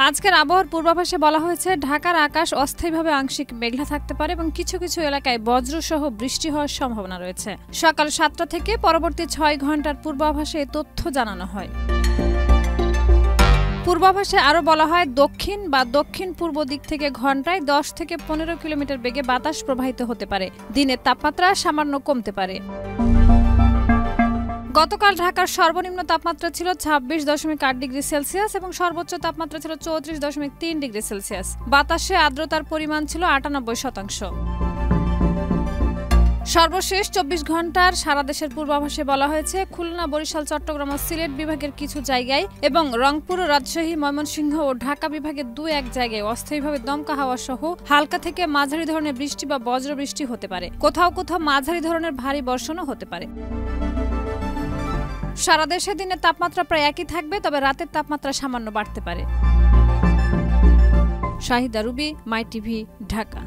আজকের আবহাওয়ার পূর্বাভাসে বলা হয়েছে ঢাকার আকাশ অস্থায়ীভাবে আংশিক মেঘলা থাকতে পারে এবং কিছু কিছু এলাকায় বজ্রসহ বৃষ্টি হওয়ার সম্ভাবনা রয়েছে। সকাল 7টা থেকে পরবর্তী 6 ঘন্টার পূর্বাভাসে এই তথ্য জানানো হয়। পূর্বাভাসে আরও বলা হয় দক্ষিণ বা দক্ষিণ পূর্ব দিক থেকে ঘন্টায় 10 থেকে 15 কিলোমিটার বেগে বাতাস প্রবাহিত হতে পারে। দিনের তাপমাত্রা সামান্য কমতে পারে। গতকাল ঢাকার সর্বনিম্ন তাপমাত্রা ছিল 26.8 ডিগ্রি সেলসিয়াস এবং সর্বোচ্চ তাপমাত্রা ছিল 34.3 ডিগ্রি সেলসিয়াস। বাতাসে আর্দ্রতার পরিমাণ ছিল 98%। সর্বশেষ 24 ঘন্টার সারা দেশের পূর্বাভাসে বলা হয়েছে খুলনা, বরিশাল, চট্টগ্রাম ও সিলেট বিভাগের কিছু জায়গায় এবং রংপুর, রাজশাহী, ময়মনসিংহ ও ঢাকা বিভাগের 2-1 জায়গায় অস্থায়ীভাবে দমকা হাওয়া সহ হালকা থেকে মাঝারি ধরনের বৃষ্টি বা বজ্রবৃষ্টি হতে পারে। কোথাও কোথাও মাঝারি ধরনের ভারী বর্ষণও হতে পারে। সারা দেশে দিনের তাপমাত্রা প্রায় একই থাকবে, তবে রাতের তাপমাত্রা সামান্য বাড়তে পারে। শাহিদা রুবি, মাই টিভি, ঢাকা।